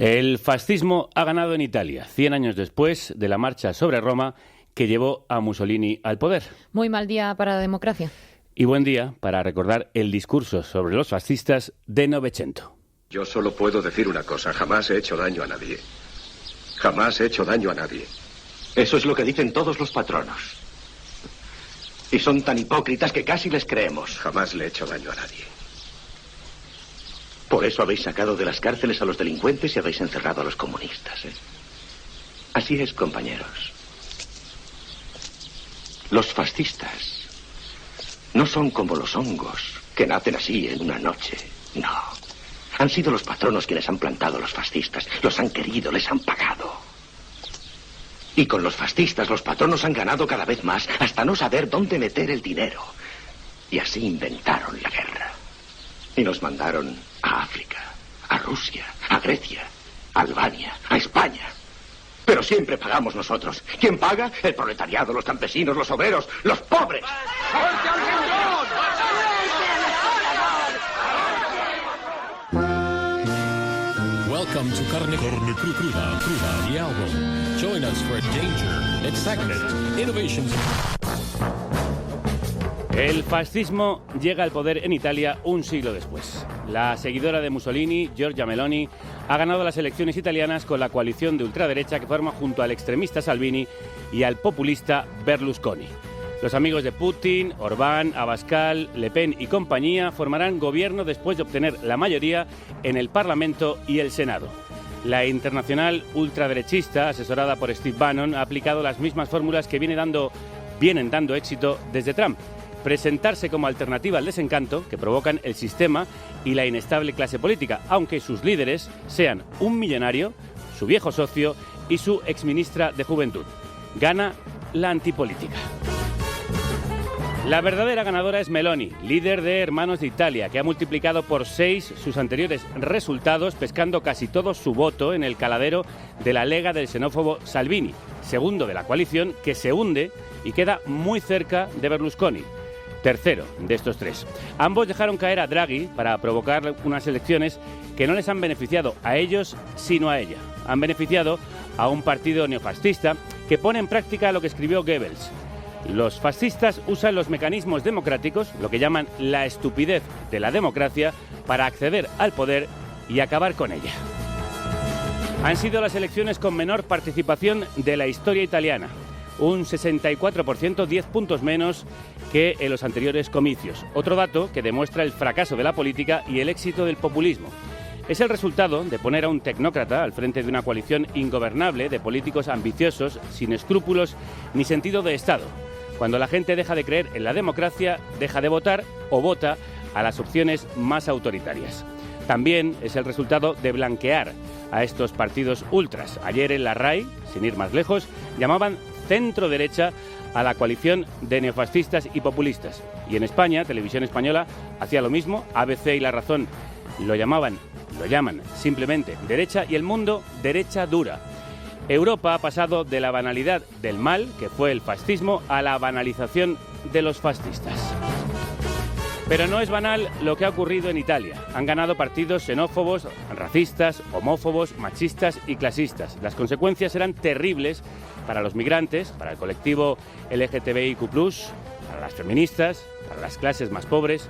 El fascismo ha ganado en Italia, 100 años después de la marcha sobre Roma que llevó a Mussolini al poder. Muy mal día para la democracia. Y buen día para recordar el discurso sobre los fascistas de Novecento. Yo solo puedo decir una cosa, jamás he hecho daño a nadie. Jamás he hecho daño a nadie. Eso es lo que dicen todos los patronos. Y son tan hipócritas que casi les creemos. Jamás le he hecho daño a nadie. Por eso habéis sacado de las cárceles a los delincuentes y habéis encerrado a los comunistas, ¿eh? Así es, compañeros. Los fascistas no son como los hongos, que nacen así en una noche. No. Han sido los patronos quienes han plantado a los fascistas. Los han querido, les han pagado. Y con los fascistas los patronos han ganado cada vez más hasta no saber dónde meter el dinero. Y así inventaron la guerra. Y nos mandaron a África, a Rusia, a Grecia, a Albania, a España. Pero siempre pagamos nosotros. ¿Quién paga? El proletariado, los campesinos, los obreros, los pobres. Welcome to Carne Cruda, the album. Join us for danger, excitement, innovations. El fascismo llega al poder en Italia un siglo después. La seguidora de Mussolini, Giorgia Meloni, ha ganado las elecciones italianas con la coalición de ultraderecha que forma junto al extremista Salvini y al populista Berlusconi. Los amigos de Putin, Orbán, Abascal, Le Pen y compañía formarán gobierno después de obtener la mayoría en el Parlamento y el Senado. La internacional ultraderechista, asesorada por Steve Bannon, ha aplicado las mismas fórmulas que vienen dando éxito desde Trump. Presentarse como alternativa al desencanto que provocan el sistema y la inestable clase política, aunque sus líderes sean un millonario, su viejo socio y su exministra de Juventud. Gana la antipolítica. La verdadera ganadora es Meloni, líder de Hermanos de Italia, que ha multiplicado por 6 sus anteriores resultados, pescando casi todo su voto en el caladero de la lega del xenófobo Salvini, segundo de la coalición, que se hunde y queda muy cerca de Berlusconi, tercero de estos tres. Ambos dejaron caer a Draghi para provocar unas elecciones que no les han beneficiado a ellos, sino a ella. Han beneficiado a un partido neofascista que pone en práctica lo que escribió Goebbels. Los fascistas usan los mecanismos democráticos, lo que llaman la estupidez de la democracia, para acceder al poder y acabar con ella. Han sido las elecciones con menor participación de la historia italiana. Un 64%, 10 puntos menos que en los anteriores comicios. Otro dato que demuestra el fracaso de la política y el éxito del populismo. Es el resultado de poner a un tecnócrata al frente de una coalición ingobernable de políticos ambiciosos, sin escrúpulos ni sentido de Estado. Cuando la gente deja de creer en la democracia, deja de votar o vota a las opciones más autoritarias. También es el resultado de blanquear a estos partidos ultras. Ayer en la RAI, sin ir más lejos, llamaban centro-derecha a la coalición de neofascistas y populistas. Y en España, Televisión Española hacía lo mismo, ABC y La Razón lo llaman simplemente derecha y El Mundo derecha dura. Europa ha pasado de la banalidad del mal, que fue el fascismo, a la banalización de los fascistas. Pero no es banal lo que ha ocurrido en Italia. Han ganado partidos xenófobos, racistas, homófobos, machistas y clasistas. Las consecuencias serán terribles para los migrantes, para el colectivo LGTBIQ+, para las feministas, para las clases más pobres.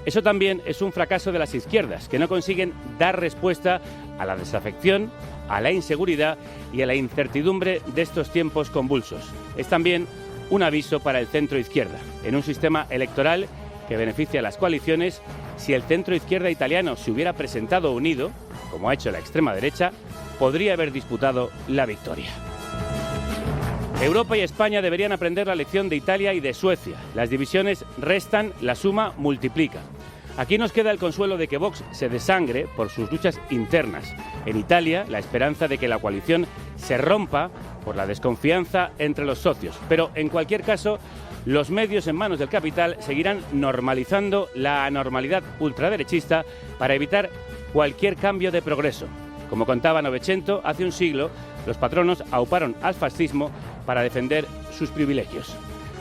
Eso también es un fracaso de las izquierdas, que no consiguen dar respuesta a la desafección, a la inseguridad y a la incertidumbre de estos tiempos convulsos. Es también un aviso para el centro-izquierda, en un sistema electoral que beneficia a las coaliciones. Si el centro-izquierda italiano se hubiera presentado unido, como ha hecho la extrema derecha, podría haber disputado la victoria. Europa y España deberían aprender la lección de Italia y de Suecia. Las divisiones restan, la suma multiplica. Aquí nos queda el consuelo de que Vox se desangre por sus luchas internas. En Italia, la esperanza de que la coalición se rompa por la desconfianza entre los socios. Pero, en cualquier caso, los medios en manos del capital seguirán normalizando la anormalidad ultraderechista para evitar cualquier cambio de progreso. Como contaba Novecento, hace un siglo, los patronos auparon al fascismo para defender sus privilegios.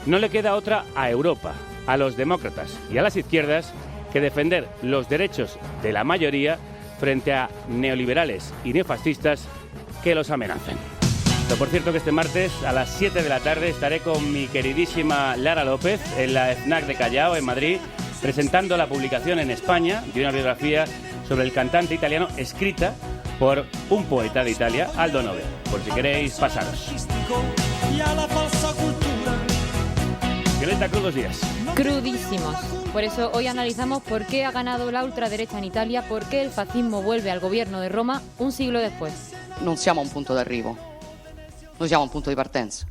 No le queda otra a Europa, a los demócratas y a las izquierdas que defender los derechos de la mayoría frente a neoliberales y neofascistas que los amenacen. Por cierto que este martes a las 7 de la tarde estaré con mi queridísima Lara López en la FNAC de Callao, en Madrid, presentando la publicación en España de una biografía sobre el cantante italiano escrita por un poeta de Italia, Aldo Nove, por si queréis pasaros. Violeta, crudos días. Crudísimos. Por eso hoy analizamos por qué ha ganado la ultraderecha en Italia, por qué el fascismo vuelve al gobierno de Roma un siglo después. Non siamo a un punto d'arrivo, noi siamo a un punto di partenza.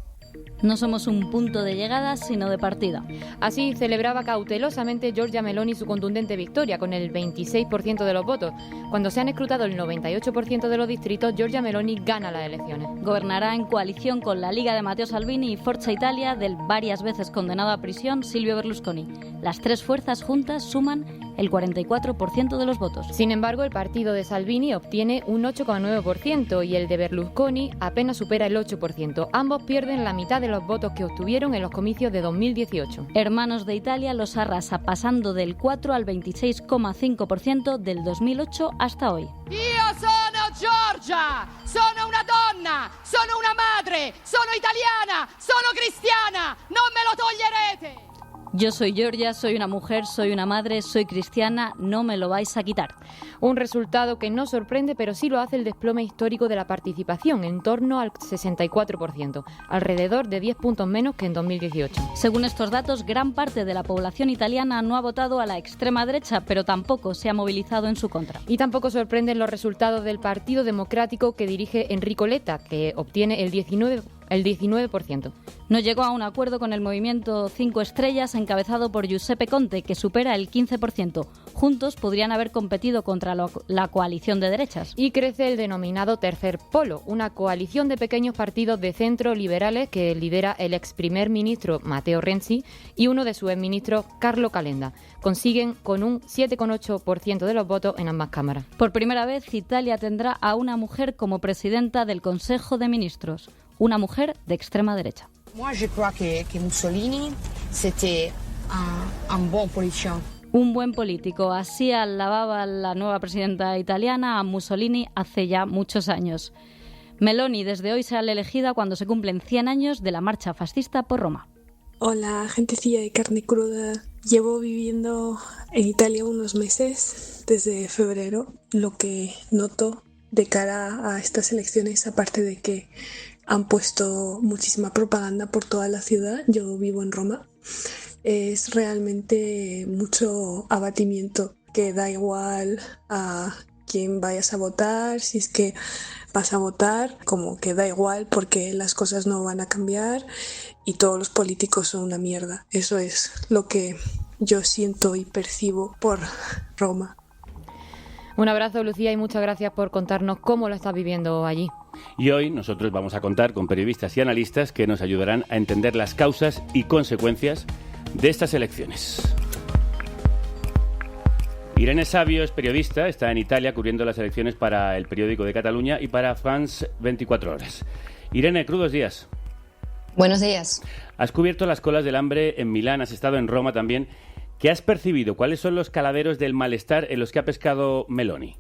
No somos un punto de llegada, sino de partida. Así celebraba cautelosamente Giorgia Meloni su contundente victoria, con el 26% de los votos. Cuando se han escrutado el 98% de los distritos, Giorgia Meloni gana las elecciones. Gobernará en coalición con la Liga de Matteo Salvini y Forza Italia del varias veces condenado a prisión Silvio Berlusconi. Las tres fuerzas juntas suman el 44% de los votos. Sin embargo, el partido de Salvini obtiene un 8,9% y el de Berlusconi apenas supera el 8%. Ambos pierden la mitad de los votos que obtuvieron en los comicios de 2018. Hermanos de Italia los arrasa, pasando del 4 al 26,5% del 2008 hasta hoy. Io sono Giorgia, sono una donna, sono una madre, sono italiana, sono cristiana, non me lo toglierete. Yo soy Giorgia, soy una mujer, soy una madre, soy cristiana, no me lo vais a quitar. Un resultado que no sorprende, pero sí lo hace el desplome histórico de la participación, en torno al 64%, alrededor de 10 puntos menos que en 2018. Según estos datos, gran parte de la población italiana no ha votado a la extrema derecha, pero tampoco se ha movilizado en su contra. Y tampoco sorprenden los resultados del Partido Democrático que dirige Enrico Letta, que obtiene el 19%. No llegó a un acuerdo con el movimiento 5 Estrellas encabezado por Giuseppe Conte, que supera el 15%. Juntos podrían haber competido contra la coalición de derechas. Y crece el denominado Tercer Polo, una coalición de pequeños partidos de centro liberales que lidera el ex primer ministro Matteo Renzi y uno de sus exministros, Carlo Calenda. Consiguen con un 7,8% de los votos en ambas cámaras. Por primera vez, Italia tendrá a una mujer como presidenta del Consejo de Ministros, una mujer de extrema derecha. Moi, je crois que Mussolini, c'était un bon politicien. Un buen político, así alababa la nueva presidenta italiana a Mussolini hace ya muchos años. Meloni desde hoy será elegida cuando se cumplen 100 años de la marcha fascista por Roma. Hola, gentecilla de carne cruda. Llevo viviendo en Italia unos meses, desde febrero. Lo que noto de cara a estas elecciones, aparte de que han puesto muchísima propaganda por toda la ciudad, yo vivo en Roma, es realmente mucho abatimiento, que da igual a quién vayas a votar, si es que vas a votar, como que da igual porque las cosas no van a cambiar y todos los políticos son una mierda. Eso es lo que yo siento y percibo por Roma. Un abrazo, Lucía, y muchas gracias por contarnos cómo lo estás viviendo allí. Y hoy nosotros vamos a contar con periodistas y analistas que nos ayudarán a entender las causas y consecuencias de estas elecciones. Irene Savio es periodista, está en Italia cubriendo las elecciones para el periódico de Cataluña y para France 24 Horas. Irene, crudos días. Buenos días. Has cubierto las colas del hambre en Milán, has estado en Roma también. ¿Qué has percibido? ¿Cuáles son los caladeros del malestar en los que ha pescado Meloni?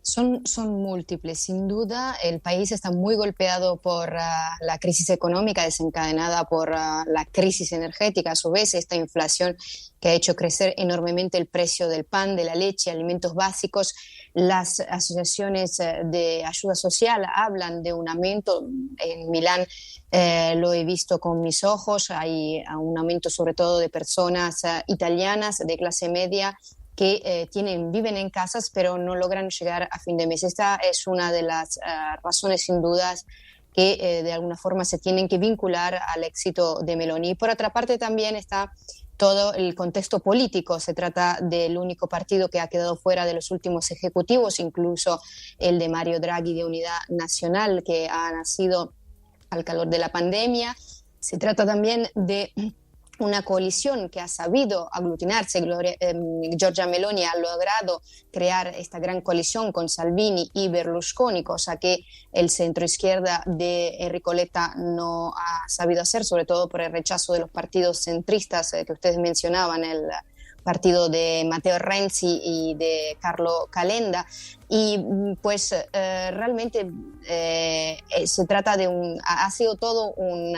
Son múltiples, sin duda. El país está muy golpeado por la crisis económica desencadenada por la crisis energética, a su vez esta inflación que ha hecho crecer enormemente el precio del pan, de la leche, alimentos básicos. Las asociaciones de ayuda social hablan de un aumento. En Milán lo he visto con mis ojos, hay un aumento sobre todo de personas italianas de clase media que viven en casas pero no logran llegar a fin de mes. Esta es una de las razones sin dudas que de alguna forma se tienen que vincular al éxito de Meloni. Por otra parte también está todo el contexto político. Se trata del único partido que ha quedado fuera de los últimos ejecutivos, incluso el de Mario Draghi de Unidad Nacional, que ha nacido al calor de la pandemia. Se trata también de una coalición que ha sabido aglutinarse. Giorgia Meloni ha logrado crear esta gran coalición con Salvini y Berlusconi, cosa que el centro-izquierda de Enrico Letta no ha sabido hacer, sobre todo por el rechazo de los partidos centristas que ustedes mencionaban, el partido de Matteo Renzi y de Carlo Calenda. Y pues realmente se trata de ha sido todo un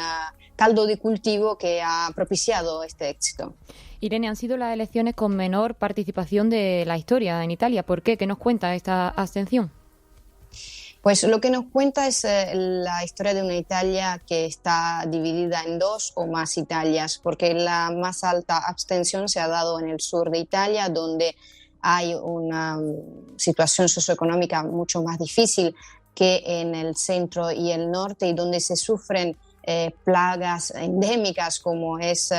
caldo de cultivo que ha propiciado este éxito. Irene, han sido las elecciones con menor participación de la historia en Italia. ¿Por qué? ¿Qué nos cuenta esta abstención? Pues lo que nos cuenta es la historia de una Italia que está dividida en dos o más Italias, porque la más alta abstención se ha dado en el sur de Italia, donde hay una situación socioeconómica mucho más difícil que en el centro y el norte, y donde se sufren plagas endémicas como es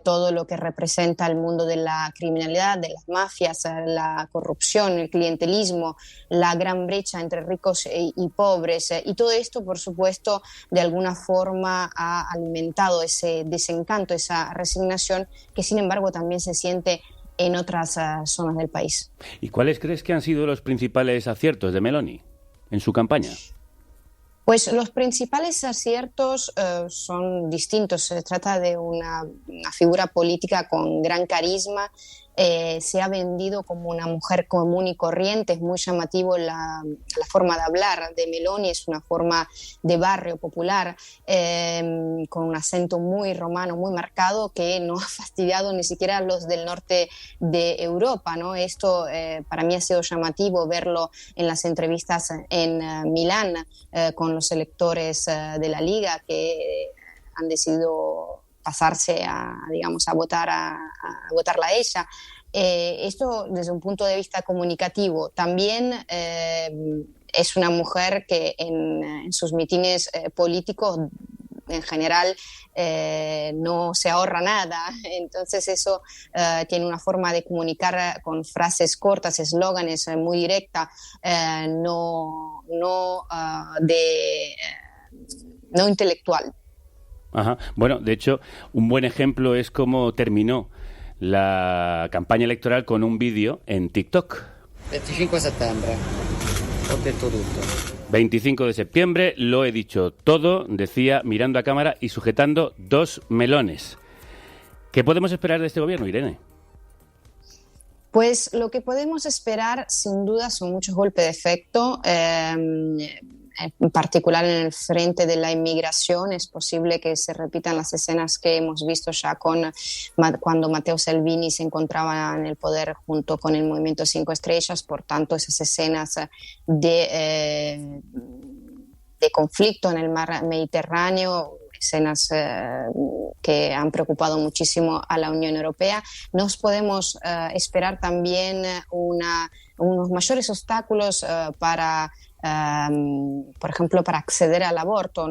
todo lo que representa el mundo de la criminalidad, de las mafias, la corrupción, el clientelismo, la gran brecha entre ricos y pobres. Y todo esto, por supuesto, de alguna forma ha alimentado ese desencanto, esa resignación que, sin embargo, también se siente en otras zonas del país. ¿Y cuáles crees que han sido los principales aciertos de Meloni en su campaña? Pues los principales aciertos son distintos. Se trata de una figura política con gran carisma. Se ha vendido como una mujer común y corriente. Es muy llamativo la forma de hablar de Meloni. Es una forma de barrio popular, con un acento muy romano, muy marcado, que no ha fastidiado ni siquiera a los del norte de Europa, ¿no? Esto para mí ha sido llamativo verlo en las entrevistas en Milán con los electores de la Liga, que han decidido pasarse a votarla a ella. Esto desde un punto de vista comunicativo. También es una mujer que en sus mítines políticos en general no se ahorra nada, entonces eso tiene una forma de comunicar con frases cortas, eslóganes muy directa, no intelectual. Ajá. Bueno, de hecho, un buen ejemplo es cómo terminó la campaña electoral con un vídeo en TikTok. 25 de septiembre, ho detto tutto. 25 de septiembre, lo he dicho todo, decía mirando a cámara y sujetando 2 melones. ¿Qué podemos esperar de este gobierno, Irene? Pues lo que podemos esperar, sin duda, son muchos golpes de efecto, en particular en el frente de la inmigración. Es posible que se repitan las escenas que hemos visto ya cuando Matteo Salvini se encontraba en el poder junto con el Movimiento 5 Estrellas. Por tanto, esas escenas de conflicto en el mar Mediterráneo, escenas que han preocupado muchísimo a la Unión Europea. Nos podemos esperar también unos mayores obstáculos para por ejemplo, para acceder al aborto.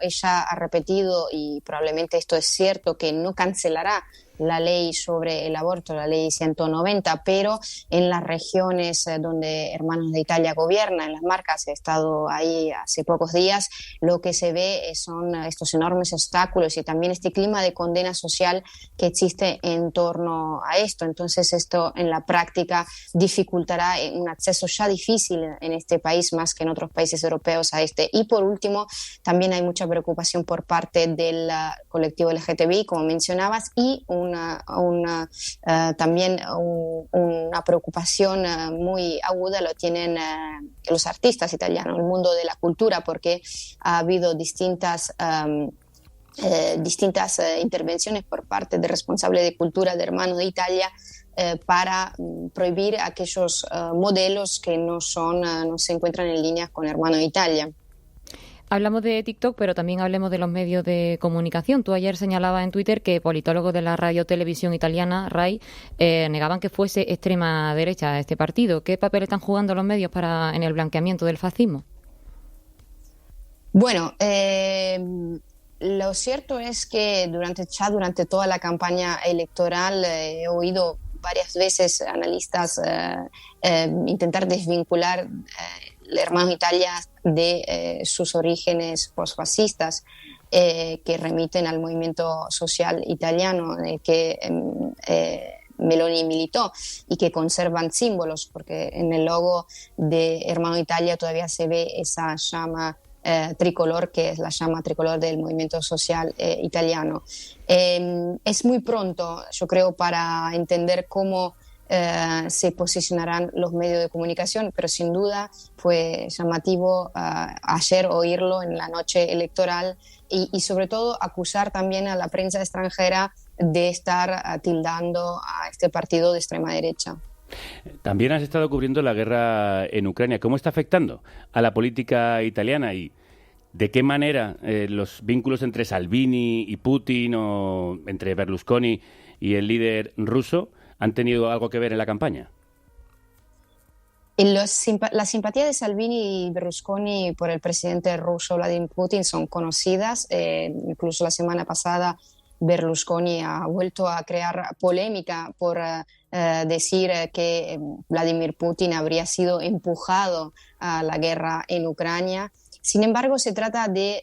Ella ha repetido, y probablemente esto es cierto, que no cancelará la ley sobre el aborto, la ley 190, pero en las regiones donde Hermanos de Italia gobierna, en las Marcas, he estado ahí hace pocos días, lo que se ve son estos enormes obstáculos y también este clima de condena social que existe en torno a esto. Entonces esto en la práctica dificultará un acceso ya difícil en este país más que en otros países europeos a este. Y por último, también hay mucha preocupación por parte del colectivo LGTBI, como mencionabas, y también una preocupación muy aguda lo tienen los artistas italianos, el mundo de la cultura, porque ha habido distintas intervenciones por parte del responsable de cultura de Hermanos de Italia para prohibir aquellos modelos que no se encuentran en línea con Hermanos de Italia. Hablamos de TikTok, pero también hablemos de los medios de comunicación. Tú ayer señalabas en Twitter que politólogos de la radio-televisión italiana, RAI, negaban que fuese extrema derecha este partido. ¿Qué papel están jugando los medios en el blanqueamiento del fascismo? Bueno, lo cierto es que durante toda la campaña electoral he oído varias veces analistas intentar desvincular Hermanos Italia de sus orígenes posfascistas, que remiten al movimiento social italiano que Meloni militó y que conservan símbolos, porque en el logo de Hermanos Italia todavía se ve esa llama tricolor, que es la llama tricolor del movimiento social italiano. Es muy pronto, yo creo, para entender cómo se posicionarán los medios de comunicación, pero sin duda fue llamativo ayer oírlo en la noche electoral y sobre todo acusar también a la prensa extranjera de estar tildando a este partido de extrema derecha. También has estado cubriendo la guerra en Ucrania. ¿Cómo está afectando a la política italiana y de qué manera los vínculos entre Salvini y Putin o entre Berlusconi y el líder ruso han tenido algo que ver en la campaña? La simpatía de Salvini y Berlusconi por el presidente ruso Vladimir Putin son conocidas. Incluso la semana pasada Berlusconi ha vuelto a crear polémica por decir que Vladimir Putin habría sido empujado a la guerra en Ucrania. Sin embargo, se trata de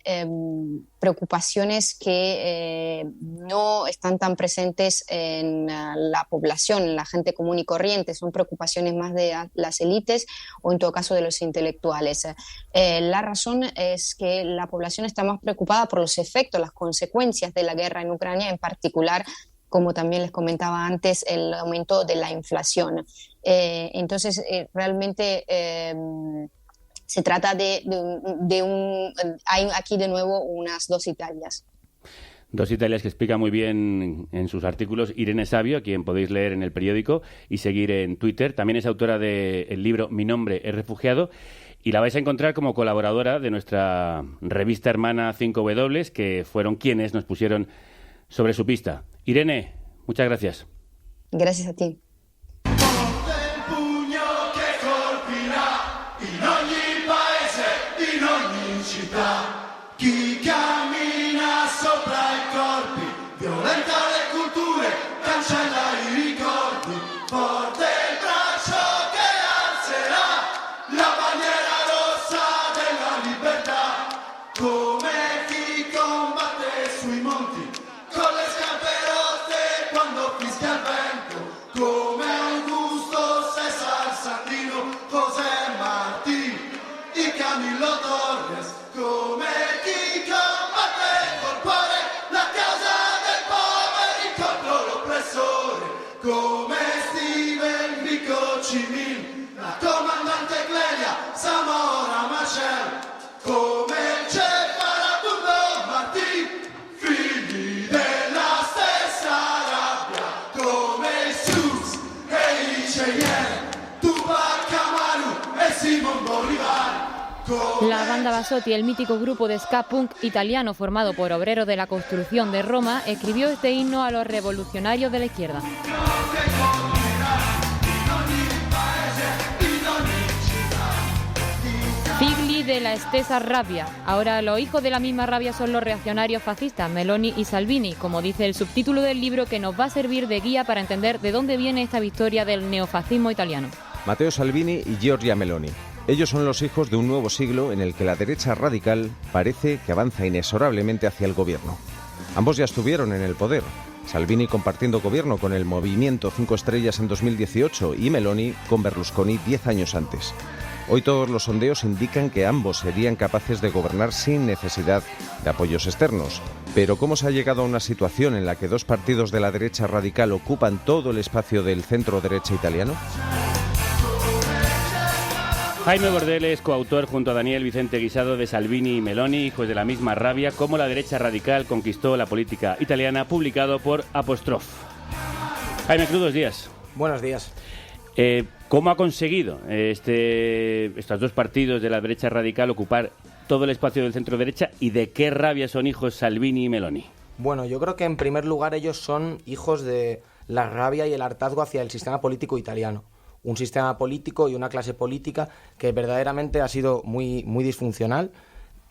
preocupaciones que no están tan presentes en la población, en la gente común y corriente. Son preocupaciones más de las élites o, en todo caso, de los intelectuales. La razón es que la población está más preocupada por los efectos, las consecuencias de la guerra en Ucrania, en particular, como también les comentaba antes, el aumento de la inflación. Entonces, realmente se trata hay aquí de nuevo unas dos Italias. Dos Italias que explica muy bien en sus artículos Irene Savio, a quien podéis leer en El Periódico y seguir en Twitter. También es autora del libro Mi nombre es refugiado y la vais a encontrar como colaboradora de nuestra revista hermana 5W, que fueron quienes nos pusieron sobre su pista. Irene, muchas gracias. Gracias a ti. Chi cammina sopra i corpi, violenta le culture, cancella i ricordi, forte il braccio che alzerà la bandiera rossa della libertà, come chi combatte sui monti, con le scarpe rotte quando fischia il vento, come Augusto Cesar Sandino, José Martí y Camilo Torres, come chi combatte col cuore la causa del poveri contro l'oppressore, come Steven Biko Cimil, la comandante Clelia Samora Machel, come il Che Farabundo Martí, figli della stessa rabbia, come Sus e i Cheyenne, Tupac Amaru e Simon Bolivar. La banda Basotti, el mítico grupo de ska punk italiano formado por obreros de la construcción de Roma, escribió este himno a los revolucionarios de la izquierda. Figli de la stessa rabbia. Ahora los hijos de la misma rabia son los reaccionarios fascistas, Meloni y Salvini, como dice el subtítulo del libro, que nos va a servir de guía para entender de dónde viene esta victoria del neofascismo italiano. Matteo Salvini y Giorgia Meloni. Ellos son los hijos de un nuevo siglo en el que la derecha radical parece que avanza inexorablemente hacia el gobierno. Ambos ya estuvieron en el poder, Salvini compartiendo gobierno con el Movimiento 5 Estrellas en 2018 y Meloni con Berlusconi 10 años antes. Hoy todos los sondeos indican que ambos serían capaces de gobernar sin necesidad de apoyos externos. Pero ¿cómo se ha llegado a una situación en la que dos partidos de la derecha radical ocupan todo el espacio del centro-derecha italiano? Jaime Bordel es coautor junto a Daniel Vicente Guisado de Salvini y Meloni, hijos de la misma rabia, cómo la derecha radical conquistó la política italiana, publicado por Apostrof. Jaime, crudos días. Buenos días. ¿Cómo ha conseguido estos dos partidos de la derecha radical ocupar todo el espacio del centro derecha y de qué rabia son hijos Salvini y Meloni? Bueno, yo creo que en primer lugar ellos son hijos de la rabia y el hartazgo hacia el sistema político italiano. Un sistema político y una clase política que verdaderamente ha sido muy disfuncional.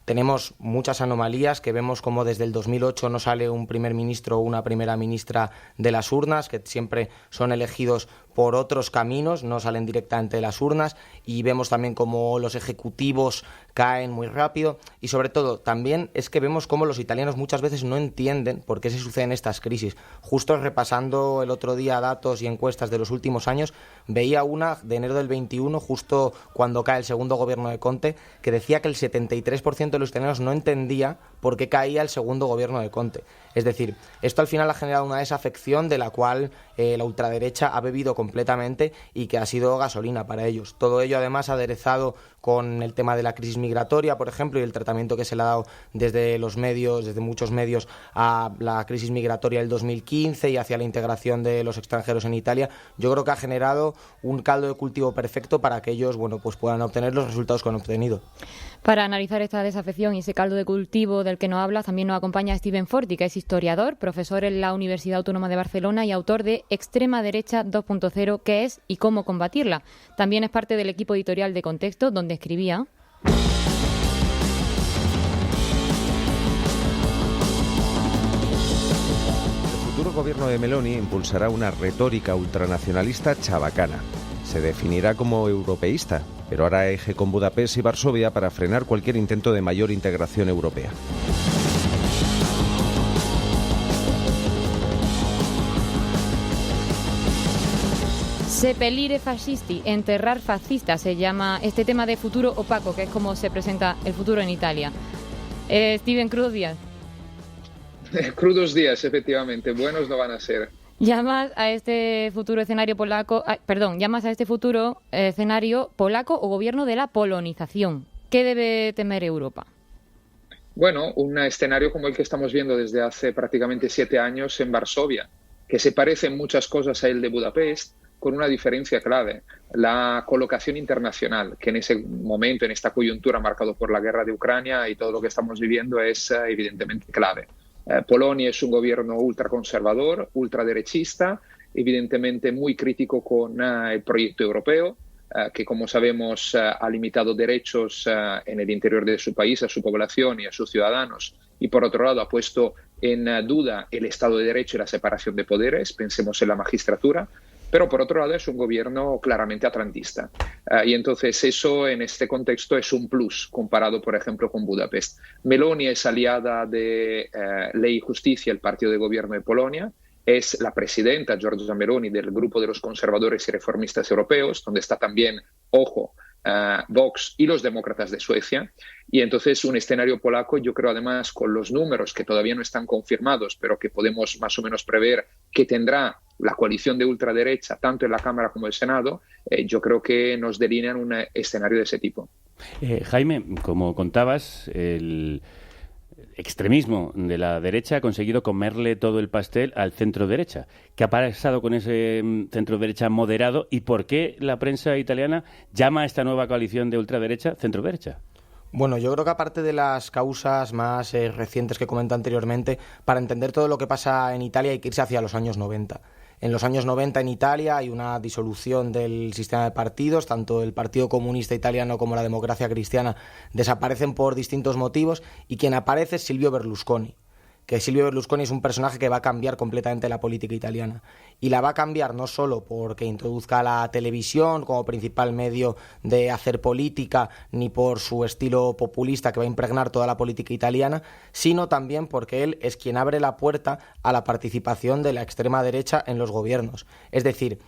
Tenemos muchas anomalías que vemos como desde el 2008 no sale un primer ministro o una primera ministra de las urnas, que siempre son elegidos por otros caminos, no salen directamente de las urnas, y vemos también cómo los ejecutivos caen muy rápido, y sobre todo también es que vemos cómo los italianos muchas veces no entienden por qué se suceden estas crisis. Justo repasando el otro día datos y encuestas de los últimos años, veía una de enero del 21, justo cuando cae el segundo gobierno de Conte, que decía que el 73% de los italianos no entendía por qué caía el segundo gobierno de Conte. Es decir, esto al final ha generado una desafección de la cual la ultraderecha ha bebido completamente y que ha sido gasolina para ellos. Todo ello además aderezado con el tema de la crisis migratoria, por ejemplo, y el tratamiento que se le ha dado desde los medios, desde muchos medios, a la crisis migratoria del 2015 y hacia la integración de los extranjeros en Italia. Yo creo que ha generado un caldo de cultivo perfecto para que ellos, bueno, pues puedan obtener los resultados que han obtenido. Para analizar esta desafección y ese caldo de cultivo del que nos habla, también nos acompaña Steven Forti, que es historiador, profesor en la Universidad Autónoma de Barcelona y autor de Extrema Derecha 2.0, ¿qué es y cómo combatirla? También es parte del equipo editorial de Contexto, donde escribía: El futuro gobierno de Meloni impulsará una retórica ultranacionalista chabacana. Se definirá como europeísta, pero hará eje con Budapest y Varsovia para frenar cualquier intento de mayor integración europea. Seppellire fascisti, enterrar fascistas, se llama este tema de futuro opaco, que es como se presenta el futuro en Italia. Steven, crudos días. Crudos días, efectivamente, buenos no van a ser. ¿Llamas a este futuro escenario polaco, escenario polaco o gobierno de la polonización? ¿Qué debe temer Europa? Bueno, un escenario como el que estamos viendo desde hace prácticamente 7 años en Varsovia, que se parece en muchas cosas a el de Budapest, con una diferencia clave: la colocación internacional, que en ese momento, en esta coyuntura marcado por la guerra de Ucrania y todo lo que estamos viviendo, es evidentemente clave. Polonia es un gobierno ultraconservador, ultraderechista, evidentemente muy crítico con el proyecto europeo, que como sabemos ha limitado derechos en el interior de su país a su población y a sus ciudadanos, y por otro lado ha puesto en duda el Estado de Derecho y la separación de poderes, pensemos en la magistratura, pero por otro lado es un gobierno claramente atlantista. Y entonces eso en este contexto es un plus comparado, por ejemplo, con Budapest. Meloni es aliada de Ley y Justicia, el partido de gobierno de Polonia. Es la presidenta, Giorgia Meloni, del grupo de los conservadores y reformistas europeos, donde está también, ojo, Vox y los demócratas de Suecia. Y entonces un escenario polaco, yo creo además con los números que todavía no están confirmados, pero que podemos más o menos prever que tendrá la coalición de ultraderecha, tanto en la Cámara como en el Senado, yo creo que nos delinean un escenario de ese tipo. Jaime, como contabas, el extremismo de la derecha ha conseguido comerle todo el pastel al centro-derecha. ¿Qué ha pasado con ese centro-derecha moderado y por qué la prensa italiana llama a esta nueva coalición de ultraderecha centro-derecha? Bueno, yo creo que aparte de las causas más recientes que comenté anteriormente, para entender todo lo que pasa en Italia hay que irse hacia los años 90. En los años 90 en Italia hay una disolución del sistema de partidos, tanto el Partido Comunista Italiano como la Democracia Cristiana desaparecen por distintos motivos y quien aparece es Silvio Berlusconi. Que Silvio Berlusconi es un personaje que va a cambiar completamente la política italiana. Y la va a cambiar no solo porque introduzca la televisión como principal medio de hacer política, ni por su estilo populista que va a impregnar toda la política italiana, sino también porque él es quien abre la puerta a la participación de la extrema derecha en los gobiernos. Es decir,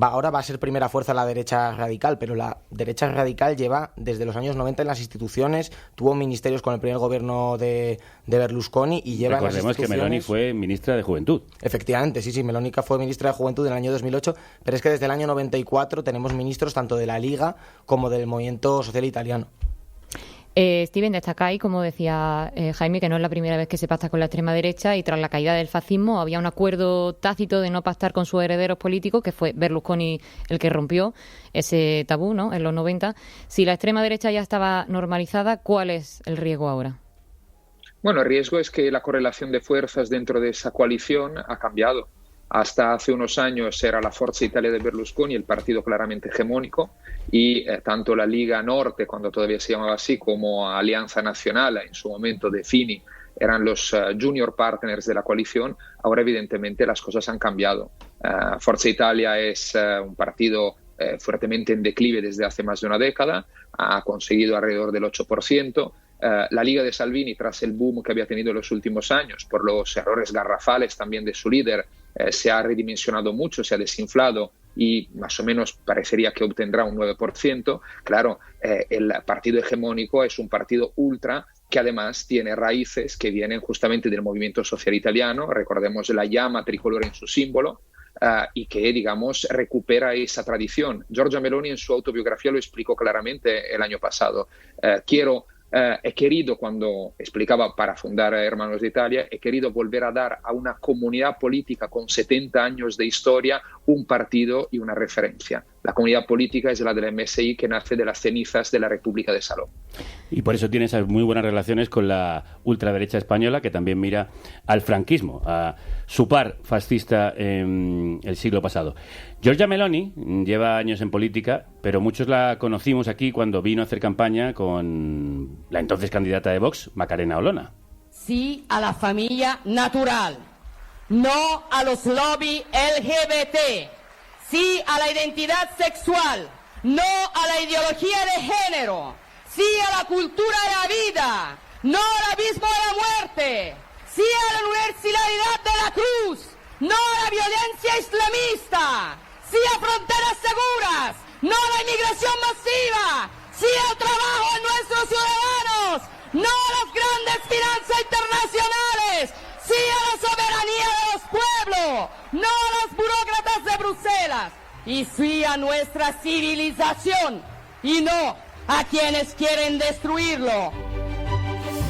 ahora va a ser primera fuerza la derecha radical, pero la derecha radical lleva desde los años 90 en las instituciones, tuvo ministerios con el primer gobierno de Berlusconi y lleva en las instituciones... Recordemos que Meloni fue ministra de Juventud. Efectivamente, sí, Meloni fue ministra de Juventud en el año 2008, pero es que desde el año 94 tenemos ministros tanto de la Liga como del Movimiento Social Italiano. Steven, destacáis, como decía Jaime, que no es la primera vez que se pacta con la extrema derecha y tras la caída del fascismo había un acuerdo tácito de no pactar con sus herederos políticos, que fue Berlusconi el que rompió ese tabú, ¿no?, en los 90. Si la extrema derecha ya estaba normalizada, ¿cuál es el riesgo ahora? Bueno, el riesgo es que la correlación de fuerzas dentro de esa coalición ha cambiado. Hasta hace unos años era la Forza Italia de Berlusconi, el partido claramente hegemónico, y tanto la Liga Norte, cuando todavía se llamaba así, como Alianza Nacional, en su momento de Fini, eran los junior partners de la coalición. Ahora evidentemente las cosas han cambiado. Forza Italia es un partido fuertemente en declive desde hace más de una década, ha conseguido alrededor del 8%. La Liga de Salvini, tras el boom que había tenido en los últimos años, por los errores garrafales también de su líder, se ha redimensionado mucho, se ha desinflado y más o menos parecería que obtendrá un 9%. Claro, el partido hegemónico es un partido ultra que además tiene raíces que vienen justamente del movimiento social italiano, recordemos la llama tricolore en su símbolo, y que, digamos, recupera esa tradición. Giorgia Meloni en su autobiografía lo explicó claramente el año pasado. He querido, cuando explicaba para fundar Hermanos de Italia, he querido volver a dar a una comunidad política con 70 años de historia un partido y una referencia. La comunidad política es la del MSI, que nace de las cenizas de la República de Saló. Y por eso tiene esas muy buenas relaciones con la ultraderecha española, que también mira al franquismo, a su par fascista en el siglo pasado. Giorgia Meloni lleva años en política, pero muchos la conocimos aquí cuando vino a hacer campaña con la entonces candidata de Vox, Macarena Olona. Sí a la familia natural, no a los lobby LGBT, sí a la identidad sexual, no a la ideología de género, sí a la cultura de la vida, no al abismo de la muerte, sí a la universalidad de la cruz, no a la violencia islamista, sí a fronteras seguras, no a la inmigración masiva, sí al trabajo de nuestros ciudadanos, no a las grandes finanzas internacionales, sí a la soberanía de los pueblos, no a los burócratas de Bruselas, y sí a nuestra civilización, y no a quienes quieren destruirlo.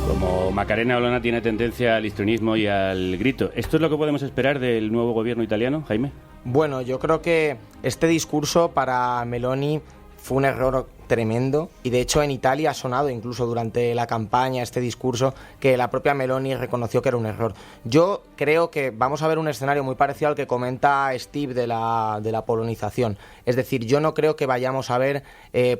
Como Macarena Olona tiene tendencia al histrionismo y al grito, ¿esto es lo que podemos esperar del nuevo gobierno italiano, Jaime? Bueno, yo creo que este discurso para Meloni fue un error tremendo, y de hecho en Italia ha sonado incluso durante la campaña este discurso que la propia Meloni reconoció que era un error. Yo creo que vamos a ver un escenario muy parecido al que comenta Steve de la polonización. Es decir, yo no creo que vayamos a ver,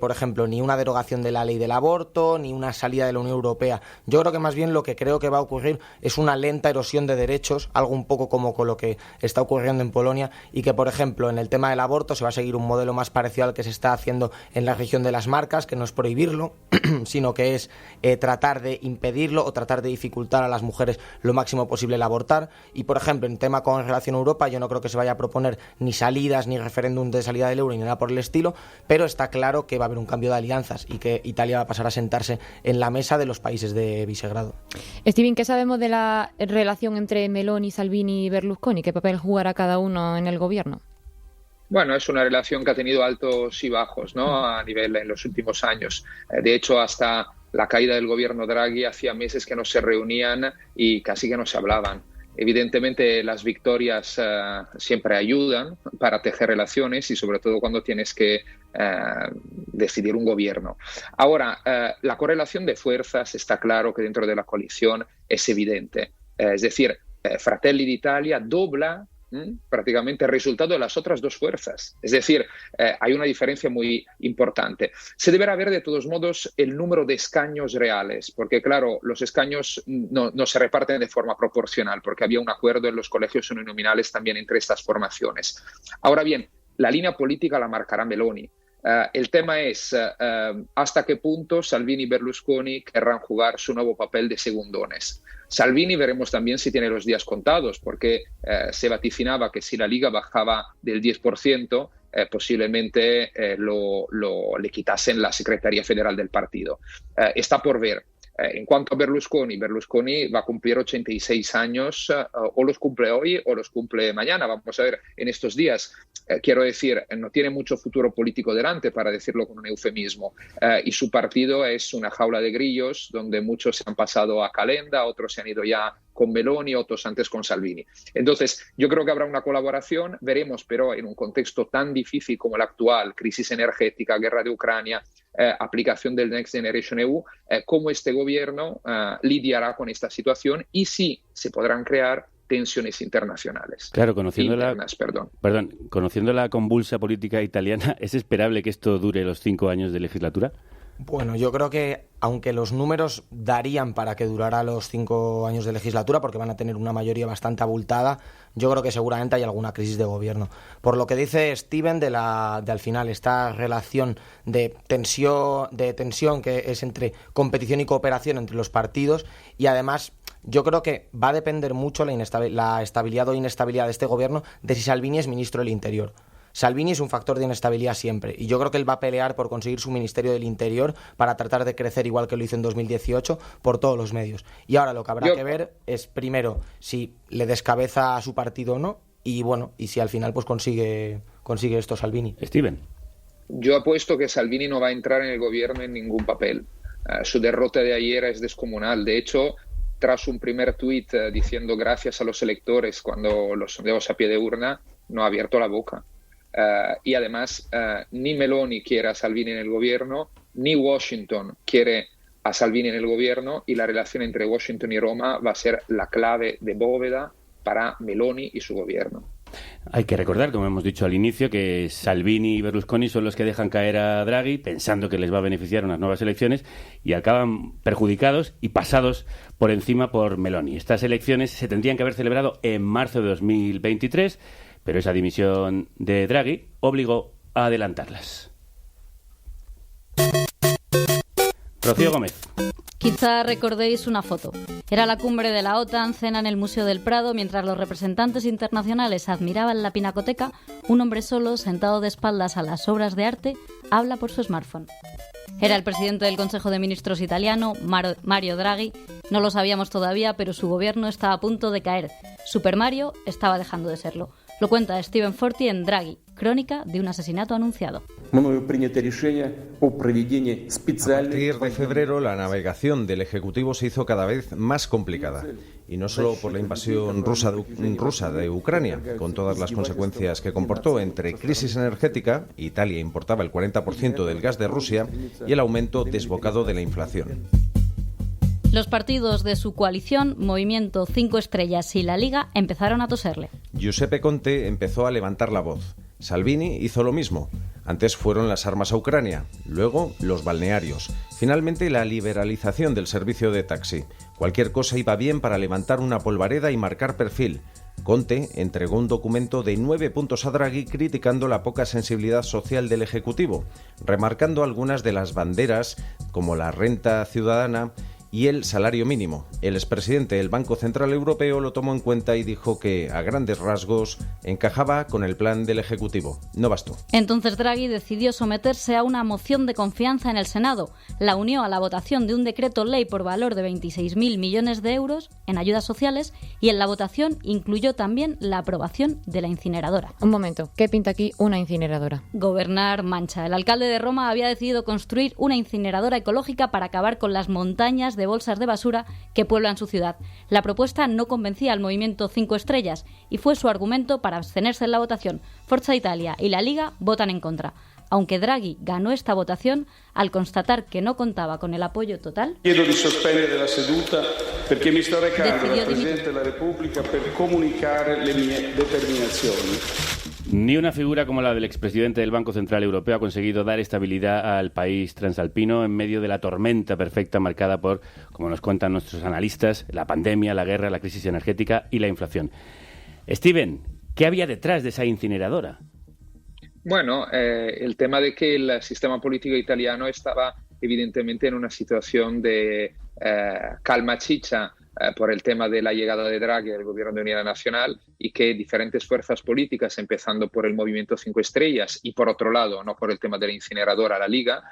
por ejemplo, ni una derogación de la ley del aborto, ni una salida de la Unión Europea. Yo creo que más bien lo que creo que va a ocurrir es una lenta erosión de derechos, algo un poco como con lo que está ocurriendo en Polonia, y que, por ejemplo, en el tema del aborto se va a seguir un modelo más parecido al que se está haciendo en la región de las Marcas, que no es prohibirlo, sino que es tratar de impedirlo o tratar de dificultar a las mujeres lo máximo posible el abortar. Y, por ejemplo, en tema con relación a Europa, yo no creo que se vaya a proponer ni salidas, ni referéndum de salida del euro, ni nada por el estilo, pero está claro que va a haber un cambio de alianzas y que Italia va a pasar a sentarse en la mesa de los países de Visegrado. Steven, ¿qué sabemos de la relación entre Meloni, Salvini y Berlusconi? ¿Qué papel jugará cada uno en el gobierno? Bueno, es una relación que ha tenido altos y bajos, ¿no?, a nivel en los últimos años. De hecho, hasta la caída del gobierno Draghi hacía meses que no se reunían y casi que no se hablaban. Evidentemente, las victorias siempre ayudan para tejer relaciones, y sobre todo cuando tienes que decidir un gobierno. Ahora, la correlación de fuerzas está claro que dentro de la coalición es evidente. Es decir, Fratelli d'Italia dobla prácticamente el resultado de las otras dos fuerzas. Es decir, hay una diferencia muy importante. Se deberá ver de todos modos el número de escaños reales, porque claro, los escaños no se reparten de forma proporcional, porque había un acuerdo en los colegios uninominales también entre estas formaciones. Ahora bien, la línea política la marcará Meloni. El tema es hasta qué punto Salvini y Berlusconi querrán jugar su nuevo papel de segundones. Salvini veremos también si tiene los días contados, porque se vaticinaba que si la Liga bajaba del 10%, posiblemente le quitasen la Secretaría Federal del partido. Está por ver. En cuanto a Berlusconi va a cumplir 86 años, o los cumple hoy o los cumple mañana, vamos a ver en estos días. Quiero decir, no tiene mucho futuro político delante, para decirlo con un eufemismo, y su partido es una jaula de grillos donde muchos se han pasado a Calenda, otros se han ido ya con Meloni, otros antes con Salvini. Entonces, yo creo que habrá una colaboración, veremos, pero en un contexto tan difícil como el actual, crisis energética, guerra de Ucrania, aplicación del Next Generation EU, cómo este gobierno lidiará con esta situación y si se podrán crear tensiones internacionales. Claro, conociendo la convulsa política italiana, ¿es esperable que esto dure los 5 años de legislatura? Bueno, yo creo que aunque los números darían para que durara los 5 años de legislatura, porque van a tener una mayoría bastante abultada, yo creo que seguramente hay alguna crisis de gobierno. Por lo que dice Steven de al final, esta relación de tensión que es entre competición y cooperación entre los partidos, y además yo creo que va a depender mucho la estabilidad o inestabilidad de este gobierno de si Salvini es ministro del Interior. Salvini es un factor de inestabilidad siempre, y yo creo que él va a pelear por conseguir su Ministerio del Interior para tratar de crecer igual que lo hizo en 2018 por todos los medios. Y ahora lo que habrá que ver es, primero, si le descabeza a su partido o no, y bueno, y si al final pues consigue esto Salvini. Steven. Yo apuesto que Salvini no va a entrar en el gobierno en ningún papel. Su derrota de ayer es descomunal. De hecho, tras un primer tuit diciendo gracias a los electores cuando los sondeos a pie de urna, no ha abierto la boca. Y además, ni Meloni quiere a Salvini en el gobierno, ni Washington quiere a Salvini en el gobierno, y la relación entre Washington y Roma va a ser la clave de bóveda para Meloni y su gobierno. Hay que recordar, como hemos dicho al inicio, que Salvini y Berlusconi son los que dejan caer a Draghi pensando que les va a beneficiar unas nuevas elecciones, y acaban perjudicados y pasados por encima por Meloni. Estas elecciones se tendrían que haber celebrado en marzo de 2023, pero esa dimisión de Draghi obligó a adelantarlas. Rocío Gómez. Quizá recordéis una foto. Era la cumbre de la OTAN, cena en el Museo del Prado, mientras los representantes internacionales admiraban la pinacoteca. Un hombre solo, sentado de espaldas a las obras de arte, habla por su smartphone. Era el presidente del Consejo de Ministros italiano, Mario Draghi. No lo sabíamos todavía, pero su gobierno estaba a punto de caer. Super Mario estaba dejando de serlo. Lo cuenta Steven Forti en Draghi, crónica de un asesinato anunciado. A partir de febrero, la navegación del Ejecutivo se hizo cada vez más complicada. Y no solo por la invasión rusa de Ucrania, con todas las consecuencias que comportó, entre crisis energética, Italia importaba el 40% del gas de Rusia, y el aumento desbocado de la inflación. Los partidos de su coalición, Movimiento 5 Estrellas y la Liga, empezaron a toserle. Giuseppe Conte empezó a levantar la voz. Salvini hizo lo mismo. Antes fueron las armas a Ucrania, luego los balnearios, finalmente la liberalización del servicio de taxi. Cualquier cosa iba bien para levantar una polvareda y marcar perfil. Conte entregó un documento de 9 puntos a Draghi criticando la poca sensibilidad social del Ejecutivo, remarcando algunas de las banderas como la renta ciudadana y el salario mínimo. El expresidente del Banco Central Europeo lo tomó en cuenta y dijo que, a grandes rasgos, encajaba con el plan del Ejecutivo. No bastó. Entonces Draghi decidió someterse a una moción de confianza en el Senado. La unió a la votación de un decreto ley por valor de 26.000 millones de euros en ayudas sociales, y en la votación incluyó también la aprobación de la incineradora. Un momento, ¿qué pinta aquí una incineradora? Gobernar mancha. El alcalde de Roma había decidido construir una incineradora ecológica para acabar con las montañas de bolsas de basura que pueblan su ciudad. La propuesta no convencía al Movimiento 5 Estrellas y fue su argumento para abstenerse en la votación. Forza Italia y la Liga votan en contra. Aunque Draghi ganó esta votación, al constatar que no contaba con el apoyo total, chiedo di sospendere la seduta perché mi sto recando al Presidente della Repubblica per comunicare le mie determinazioni. Ni una figura como la del expresidente del Banco Central Europeo ha conseguido dar estabilidad al país transalpino en medio de la tormenta perfecta marcada por, como nos cuentan nuestros analistas, la pandemia, la guerra, la crisis energética y la inflación. Steven, ¿qué había detrás de esa incineradora? Bueno, el tema de que el sistema político italiano estaba evidentemente en una situación de calma chicha por el tema de la llegada de Draghi al gobierno de unidad nacional, y que diferentes fuerzas políticas, empezando por el Movimiento 5 Estrellas y por otro lado, no por el tema de la incineradora, la Liga,